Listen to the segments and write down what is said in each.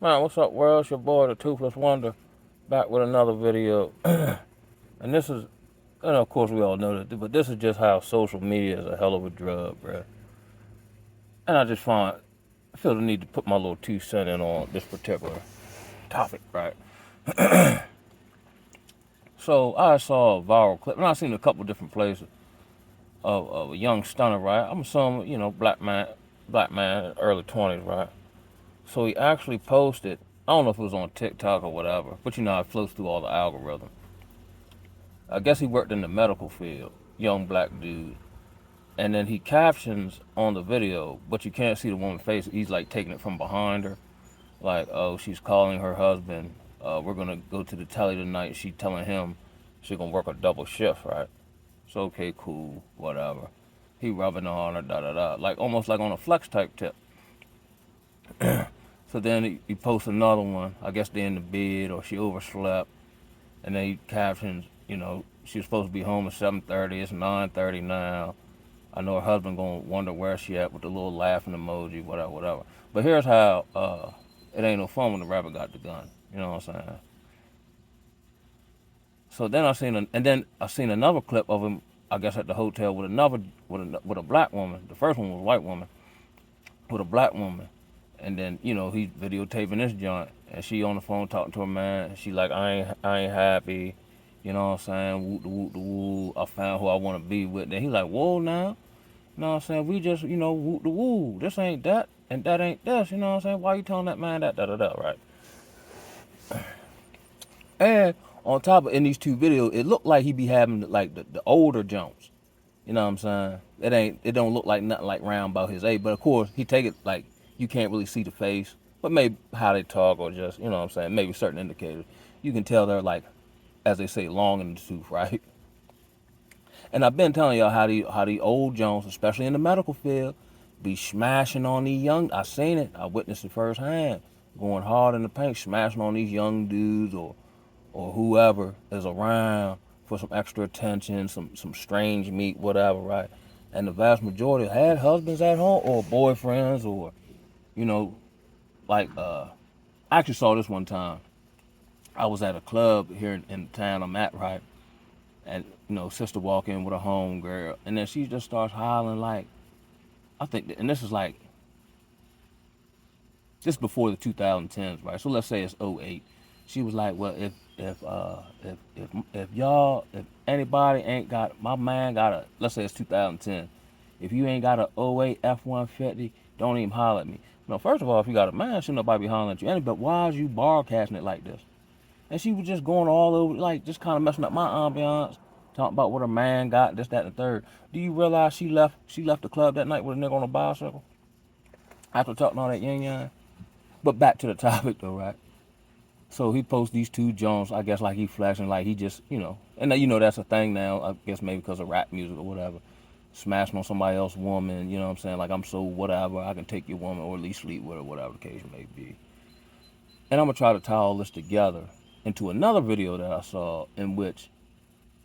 Man, what's up, world? It's your boy, the Toothless Wonder, back with another video. And this is, and of course, we all know that, but this is just how social media is a hell of a drug, bruh. And I feel the need to put my little 2 cents in on this particular topic, right? So I saw a viral clip, and I've seen a couple different places of a young stunner, right? I'm assuming, black man, early 20s, right? So he actually posted, I don't know if it was on TikTok or whatever, but you know, it flows through all the algorithm. I guess he worked in the medical field, young black dude. And then he captions on the video, but you can't see the woman's face. He's like taking it from behind her. Like, oh, she's calling her husband. We're going to go to the telly tonight. She's telling him she's going to work a double shift, right? So, okay, cool, whatever. He rubbing on her, da-da-da. Like, almost like on a flex type tip. So then he posts another one. I guess they're in the bed or she overslept. And then he captions, she was supposed to be home at 7:30. It's 9:30 now. I know her husband gonna wonder where she at with the little laughing emoji, whatever, whatever. But here's how it ain't no fun when the rabbit got the gun. You know what I'm saying? So then I seen another clip of him. I guess at the hotel with a black woman. The first one was a white woman with a black woman, and then he's videotaping this joint, and she on the phone talking to her man. And she like, I ain't happy. You know what I'm saying? Woo, woo, woo. I found who I want to be with. Then he like, whoa now. You know what I'm saying? We just, woo the woo. This ain't that, and that ain't this. You know what I'm saying? Why you telling that man that, da-da-da, right? And on top of, in these two videos, it looked like he be having, like, the older Jones. You know what I'm saying? It don't look like nothing like round about his age. But, of course, he take it like you can't really see the face. But maybe how they talk or just, you know what I'm saying, maybe certain indicators. You can tell they're, like, as they say, long in the tooth, right? And I've been telling y'all how the old Jones, especially in the medical field, be smashing on these young. I seen it. I witnessed it firsthand. Going hard in the paint, smashing on these young dudes or whoever is around for some extra attention, some strange meat, whatever, right? And the vast majority had husbands at home or boyfriends or, you know, like I actually saw this one time. I was at a club here in the town I'm at, right? And sister walk in with a home girl, and then she just starts hollering like, I think, and this is like this before the 2010s, right? So let's say it's '08. She was like, well, if anybody ain't got, my man got a, let's say it's 2010. If you ain't got a '08 F-150, don't even holler at me. No, first of all, if you got a man, shouldn't nobody be hollering at you. But why is you broadcasting it like this? And she was just going all over, like just kind of messing up my ambiance, talking about what her man got, this, that, and the third. Do you realize she left the club that night with a nigga on a bicycle after talking all that yin yang? But back to the topic though, right? So he posts these two Jones, I guess like he flashing, like he just, and that's a thing now, I guess maybe because of rap music or whatever. Smashing on somebody else's woman, you know what I'm saying? Like I'm so whatever, I can take your woman or at least sleep with her, whatever the case may be. And I'm gonna try to tie all this together into another video that I saw in which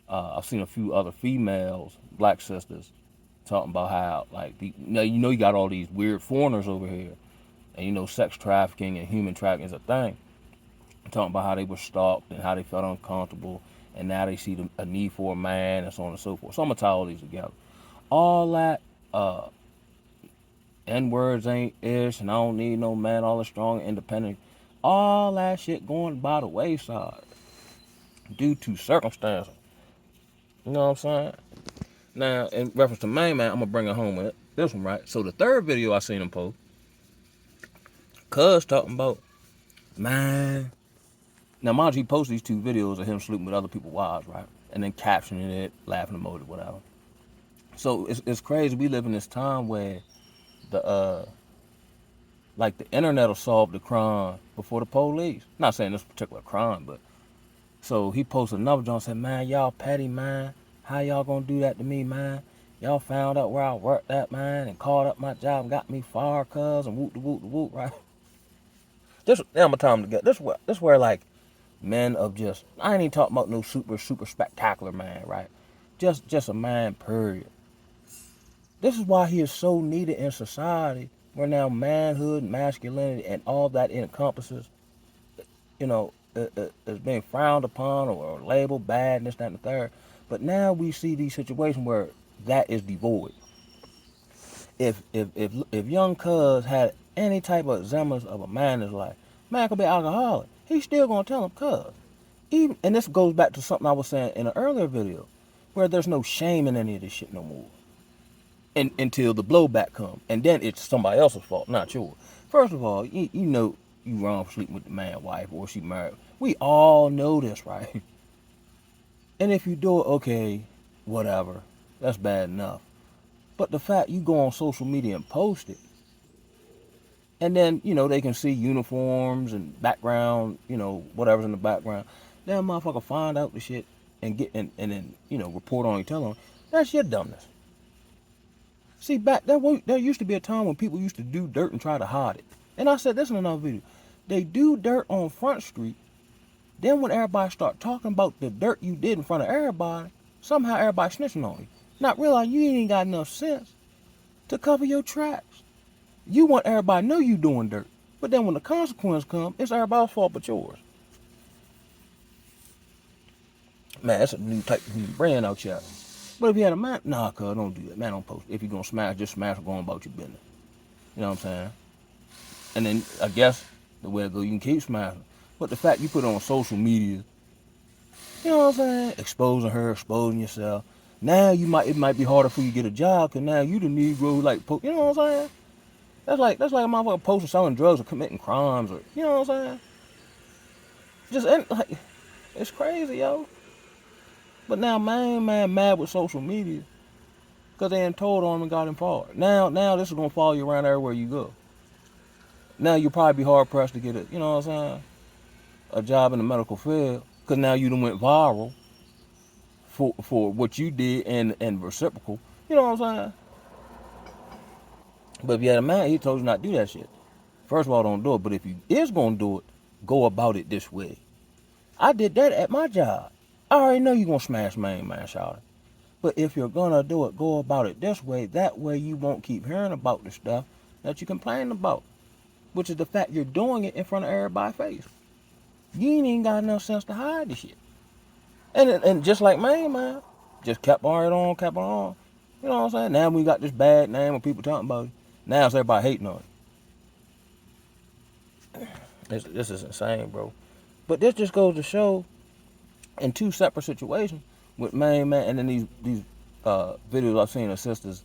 I've seen a few other females, black sisters, talking about how like you got all these weird foreigners over here, and sex trafficking and human trafficking is a thing. Talking about how they were stalked and how they felt uncomfortable, and now they see a need for a man and so on and so forth. So I'm gonna tie all these together. All that N words ain't ish, and I don't need no man. All the strong, independent, all that shit going by the wayside due to circumstances. You know what I'm saying? Now, in reference to main man, I'm gonna bring it home with this one, right? So the third video I seen him post, cuz talking about, man. Now, mind you, he posted these two videos of him sleeping with other people's wives, right? And then captioning it, laughing emoji, whatever. So it's crazy. We live in this time where the like the internet will solve the crime before the police. Not saying this particular crime, but so he posted another joint and said, man, y'all petty, man. How y'all gonna do that to me, man? Y'all found out where I worked at, man, and called up my job and got me fired, cuz, and whoop the whoop the whoop, right? Now I'm gonna tell him to get this where like men of just, I ain't even talking about no super spectacular man, right? Just a man, period. This is why he is so needed in society where now manhood, masculinity, and all that encompasses, is being frowned upon or labeled bad and this, that, and the third. But now we see these situations where that is devoid. If young cuz had any type of semblance of a man in his life, man could be alcoholic. He's still gonna tell him cuz. Even, and this goes back to something I was saying in an earlier video, where there's no shame in any of this shit no more. Until the blowback comes, and then it's somebody else's fault, not yours. First of all, you know you wrong for sleeping with the man's wife or she married. We all know this, right? And if you do it, okay, whatever, that's bad enough. But the fact you go on social media and post it, and then they can see uniforms and background, whatever's in the background. That motherfucker find out the shit and get and then report on it, tell on. That's your dumbness. See, back there used to be a time when people used to do dirt and try to hide it. And I said this in another video. They do dirt on Front Street. Then when everybody start talking about the dirt you did in front of everybody, somehow everybody snitching on you. Not realizing you ain't got enough sense to cover your tracks. You want everybody to know you doing dirt. But then when the consequence come, it's everybody's fault but yours. Man, that's a new type of human brand out here. But if you had a man, nah, cuz, don't do that. Man, don't post. If you're going to smash, just smash or go on about your business. You know what I'm saying? And then, I guess, the way it goes, you can keep smashing. But the fact you put it on social media, you know what I'm saying? Exposing her, exposing yourself. Now it might be harder for you to get a job, because now you the Negro who you know what I'm saying? That's like a motherfucker posting selling drugs or committing crimes, or, you know what I'm saying? It's crazy, yo. But now man mad with social media because they ain't told on him and got him fired. Now this is gonna follow you around everywhere you go. Now you'll probably be hard pressed to get a job in the medical field, because now you done went viral for what you did and reciprocal. You know what I'm saying? But if you had a man, he told you not to do that shit. First of all, don't do it. But if you is gonna do it, go about it this way. I did that at my job. I already know you're gonna smash man, shout. But if you're gonna do it, go about it this way. That way you won't keep hearing about the stuff that you complain about, which is the fact you're doing it in front of everybody's face. You ain't even got enough sense to hide the shit. And just like man, just kept on. You know what I'm saying? Now we got this bad name of people talking about it. Now it's everybody hating on it. This is insane, bro. But this just goes to show, in two separate situations, with man, and then these videos I've seen of sisters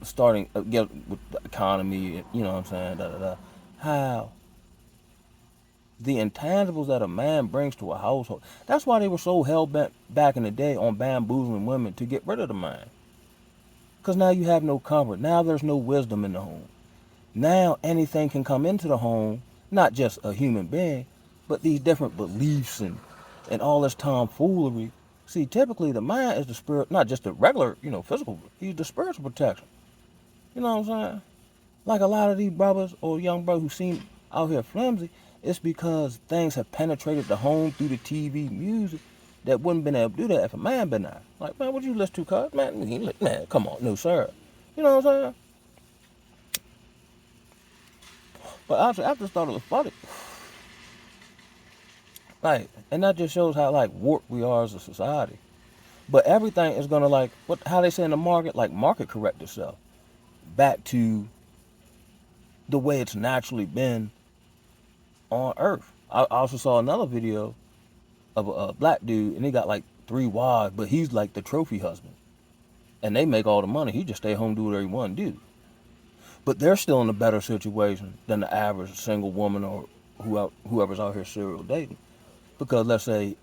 starting get with the economy, you know what I'm saying, how the intangibles that a man brings to a household. That's why they were so hell-bent back in the day on bamboozling women to get rid of the man. Because now you have no comfort. Now there's no wisdom in the home. Now anything can come into the home, not just a human being, but these different beliefs and all this tomfoolery. See, typically the man is the spirit, not just the regular, physical. He's the spiritual protection. You know what I'm saying? Like a lot of these brothers or young brothers who seem out here flimsy, it's because things have penetrated the home through the TV, music, that wouldn't been able to do that if a man been there. Like, man, what you listen to, cuz? Man, come on, no sir. You know what I'm saying? But I just thought it was funny. Like, and that just shows how warped we are as a society. But everything is gonna how they say in the market, market correct itself back to the way it's naturally been on Earth. I also saw another video of a black dude, and he got 3 wives, but he's like the trophy husband, and they make all the money. He just stay home, do whatever he want to do. But they're still in a better situation than the average single woman or whoever's out here serial dating. Because let's say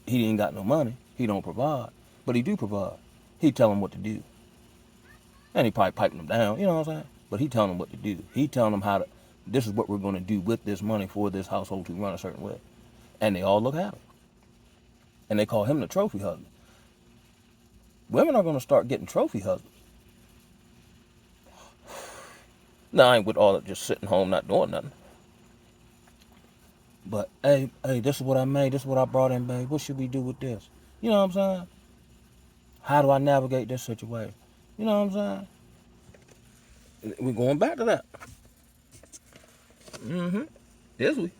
he ain't got no money, he don't provide, but he do provide. He tell them what to do, and he probably piping them down. You know what I'm saying? But he telling them what to do. He telling them this is what we're going to do with this money for this household to run a certain way, and they all look happy. And they call him the trophy husband. Women are going to start getting trophy husbands. Now, I ain't with all that just sitting home not doing nothing. But, hey, this is what I made. This is what I brought in, babe. What should we do with this? You know what I'm saying? How do I navigate this situation? You know what I'm saying? We're going back to that. Yes, we.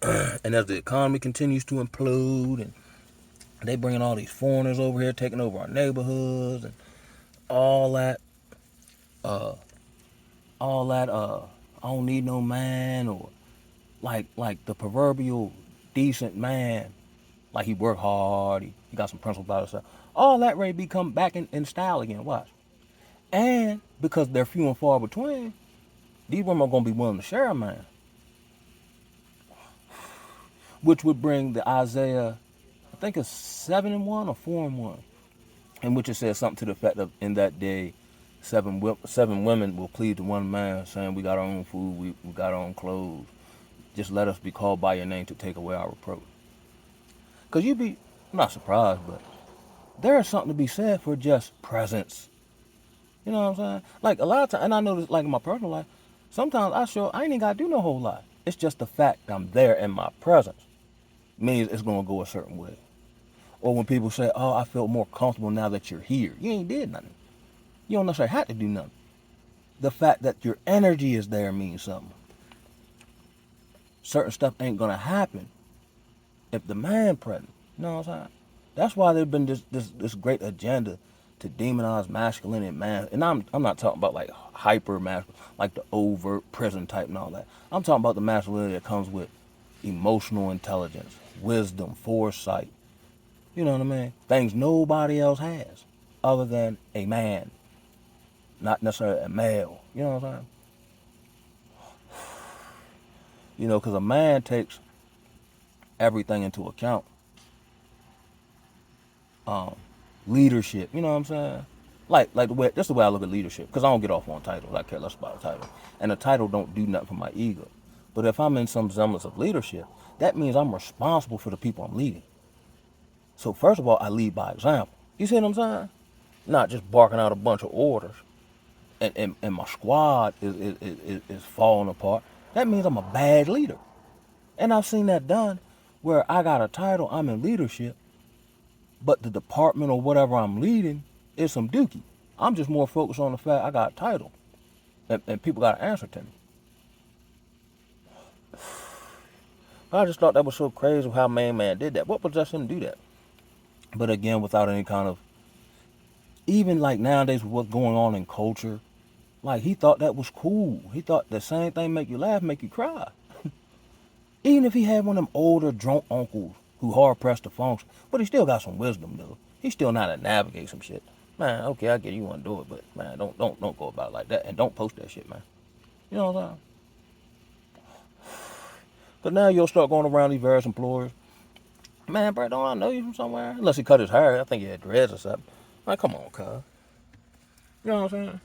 And as the economy continues to implode, and they bringing all these foreigners over here, taking over our neighborhoods, and all that, uh, all that, I don't need no man, or like the proverbial decent man, like he work hard, he got some principles about himself. All that ready to become back in style again. Watch. And because they're few and far between, these women are gonna be willing to share a man, which would bring the Isaiah, I think it's 7:1 or 4:1, in which it says something to the effect of, in that day, seven women will plead to one man, saying, "We got our own food, we got our own clothes. Just let us be called by your name to take away our reproach." Because you'd be, I'm not surprised, but there is something to be said for just presence. You know what I'm saying? Like a lot of times, and I know this, like in my personal life, sometimes I ain't even got to do no whole lot. It's just the fact that I'm there in my presence means it's going to go a certain way. Or when people say, "Oh, I feel more comfortable now that you're here." You ain't did nothing. You don't necessarily have to do nothing. The fact that your energy is there means something. Certain stuff ain't going to happen if the man present. You know what I'm saying? That's why there's been this great agenda to demonize masculinity and man. And I'm not talking about like hyper masculine, like the overt prison type and all that. I'm talking about the masculinity that comes with emotional intelligence, wisdom, foresight. You know what I mean? Things nobody else has other than a man, not necessarily a male. You know what I'm saying? You know, because a man takes everything into account. Leadership, you know what I'm saying? Like the way, that's the way I look at leadership. Because I don't get off on titles. I care less about a title, and a title don't do nothing for my ego. But if I'm in some semblance of leadership, that means I'm responsible for the people I'm leading. So first of all, I lead by example. You see what I'm saying? Not just barking out a bunch of orders, and my squad is falling apart. That means I'm a bad leader. And I've seen that done where I got a title, I'm in leadership, but the department or whatever I'm leading is some dookie. I'm just more focused on the fact I got a title, and people got to answer to me. I just thought that was so crazy how Main Man did that. What possessed him to do that? But again, without any kind of, even like nowadays with what's going on in culture, like he thought that was cool. He thought the same thing make you laugh, make you cry. Even if he had one of them older drunk uncles who hard pressed to function, but he still got some wisdom though. He still know how to navigate some shit. Man, okay, I get you want to do it, but man, don't go about it like that, and don't post that shit, man. You know what I'm saying? Cause now you'll start going around these various employers. Man, bro, don't I know you from somewhere? Unless he cut his hair, I think he had dreads or something. Like, come on, cuz. You know what I'm saying?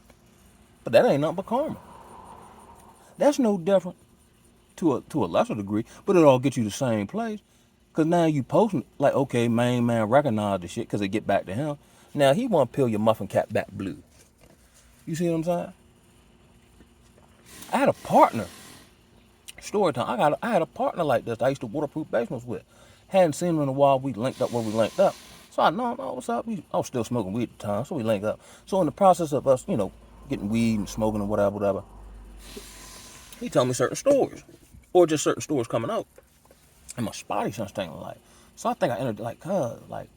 But that ain't nothing but karma. That's no different to a lesser degree, but it all gets you the same place. Cause now you posting like, okay, Main Man recognize the shit because it get back to him. Now he want to peel your muffin cap back blue. You see what I'm saying? I had a partner. Story time. I had a partner like this. I used to waterproof basements with. Hadn't seen him in a while. We linked up where we linked up. So I know what's up. I was still smoking weed at the time, so we linked up. So in the process of us, getting weed and smoking and whatever, he told me certain stories, or just certain stories coming out, and my spotty sense thing like. So I think I entered like, cuz, like,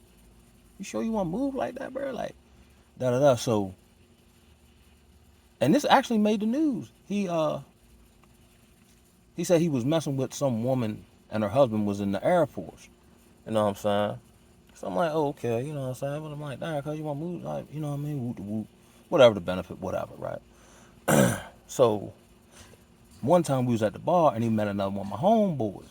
you sure you want to move like that, bro? Like, da da da. So, and this actually made the news. He said he was messing with some woman and her husband was in the Air Force. You know what I'm saying? So I'm like, oh, okay, you know what I'm saying? But I'm like, damn, cuz you want to move, like, you know what I mean? Whoop de whoop. Whatever the benefit, whatever, right? So one time we was at the bar and he met another one of my homeboys.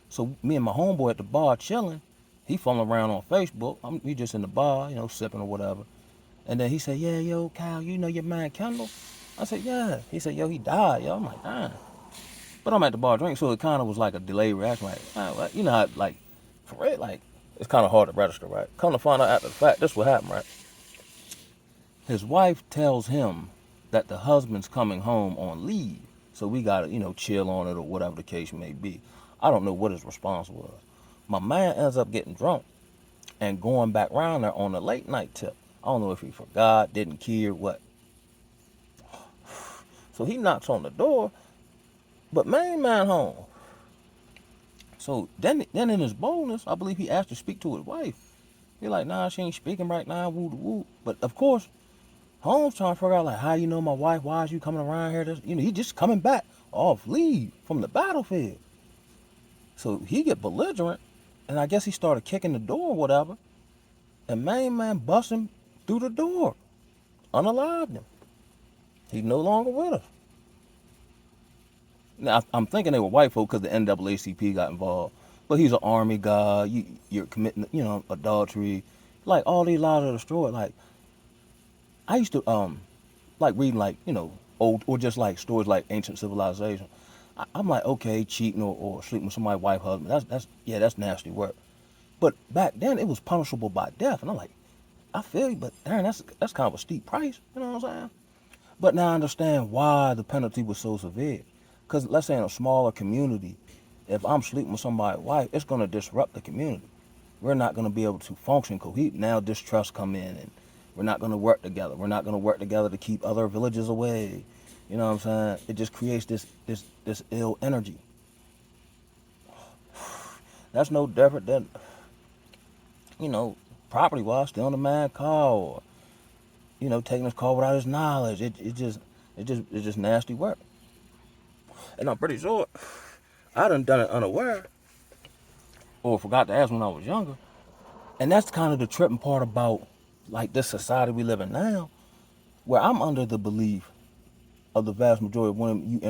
So me and my homeboy at the bar chilling. He fooling around on Facebook. We just in the bar, sipping or whatever. And then he said, yeah, yo, Kyle, you know your man Kendall? I said, yeah. He said, yo, he died, yo. I'm like, damn. But I'm at the bar drinking, so it kind of was like a delayed reaction. Like, well, you know how, like, for real, like, it's kind of hard to register, right? Come to find out after the fact, this is what happened, right? His wife tells him that the husband's coming home on leave. So we got to, chill on it or whatever the case may be. I don't know what his response was. My man ends up getting drunk and going back around there on a late night tip. I don't know if he forgot, didn't care, what. So he knocks on the door, but main man home. So then in his boldness, I believe he asked to speak to his wife. He like, nah, she ain't speaking right now, woo woo. But of course, Holmes trying to figure out like, how you know my wife? Why is you coming around here? He just coming back off leave from the battlefield. So he get belligerent, and I guess he started kicking the door or whatever. And main man bust him through the door, unalived him. He's no longer with us. Now I'm thinking they were white folk because the NAACP got involved. But he's an army guy. You're committing, adultery. Like all these lives are destroyed. Like I used to like reading like old or just like stories like ancient civilization. I'm like, okay, cheating or sleeping with somebody's wife, husband. That's nasty work. But back then it was punishable by death, and I'm like, I feel you, but darn, that's kind of a steep price. You know what I'm saying? But now I understand why the penalty was so severe. Because let's say in a smaller community, if I'm sleeping with somebody's wife, it's going to disrupt the community. We're not going to be able to function cohesively. Now distrust come in, and we're not going to work together. We're not going to work together to keep other villages away. You know what I'm saying? It just creates this ill energy. That's no different than, property-wise, stealing a man's car or, taking his car without his knowledge. It's just nasty work. And I'm pretty sure I done it unaware or forgot to ask when I was younger. And that's kind of the tripping part about like this society we live in now, where I'm under the belief of the vast majority of women you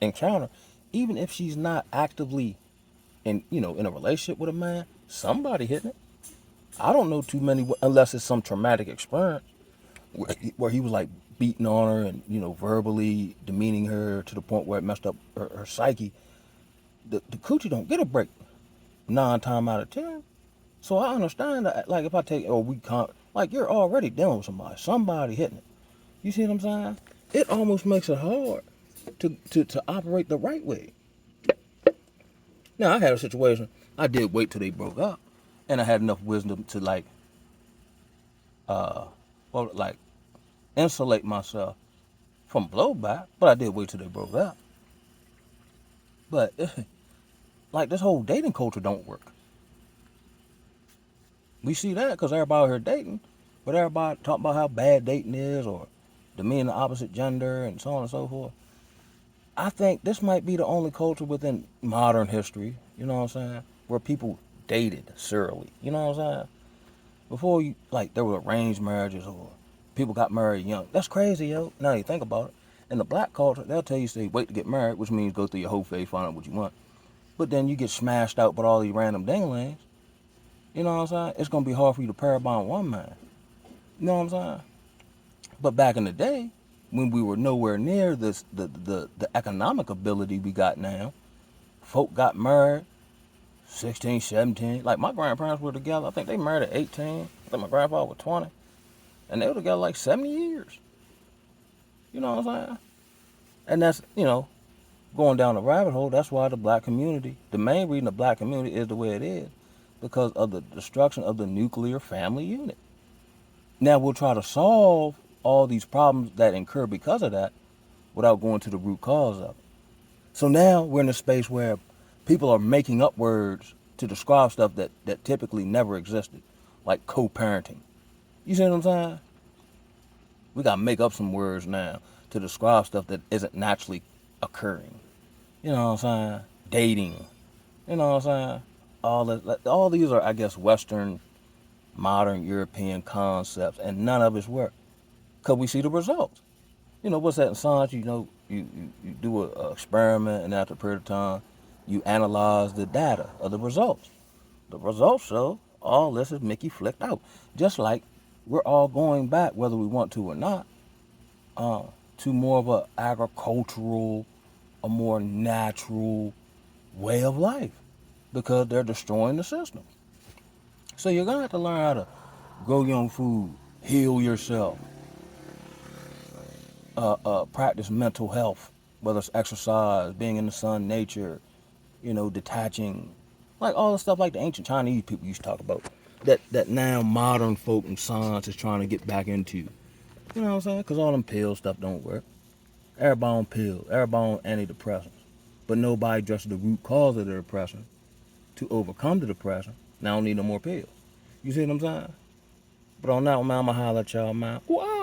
encounter, even if she's not actively in a relationship with a man, somebody hitting it. I don't know too many unless it's some traumatic experience where he was like beating on her and verbally demeaning her to the point where it messed up her psyche. The coochie don't get a break 9 times out of 10. So I understand that, like if I take like you're already dealing with somebody hitting it. You see what I'm saying? It almost makes it hard to operate the right way. Now I had a situation. I did wait till they broke up, and I had enough wisdom to like insulate myself from blowback. But I did wait till they broke up. But like this whole dating culture don't work. We see that because everybody out here dating, but everybody talk about how bad dating is or demeaning the opposite gender and so on and so forth. I think this might be the only culture within modern history, you know what I'm saying, where people dated serially, you know what I'm saying? Before there were arranged marriages or people got married young. That's crazy, yo. Now you think about it. In the black culture, they'll tell you, say, wait to get married, which means go through your whole phase, find out what you want. But then you get smashed out by all these random dinglings. You know what I'm saying? It's going to be hard for you to pair bond one man. You know what I'm saying? But back in the day, when we were nowhere near the economic ability we got now, folk got married 16, 17. Like my grandparents were together. I think they married at 18. I think my grandfather was 20. And they were together like 70 years. You know what I'm saying? And that's, going down the rabbit hole. That's why the black community, the main reason the black community is the way it is, because of the destruction of the nuclear family unit. Now we'll try to solve all these problems that incur because of that without going to the root cause of it. So now we're in a space where people are making up words to describe stuff that typically never existed, like co-parenting. You see what I'm saying? We got to make up some words now to describe stuff that isn't naturally occurring. You know what I'm saying? Dating. You know what I'm saying? All these are, I guess, Western, modern European concepts, and none of it's work. Because we see the results. What's that in science? You do an experiment, and after a period of time, you analyze the data of the results. The results show all this is Mickey flicked out. Just like we're all going back, whether we want to or not, to more of an agricultural, a more natural way of life. Because they're destroying the system. So you're going to have to learn how to grow your own food, heal yourself, practice mental health, whether it's exercise, being in the sun, nature, detaching, like all the stuff like the ancient Chinese people used to talk about, that now modern folk and science is trying to get back into. You know what I'm saying? Because all them pill stuff don't work. Everybody on pills. Everybody on antidepressants. But nobody addresses the root cause of the depression to overcome the depression. Now I don't need no more pills. You see what I'm saying? But on that one, man, I'm going to holler at y'all, man. Ooh,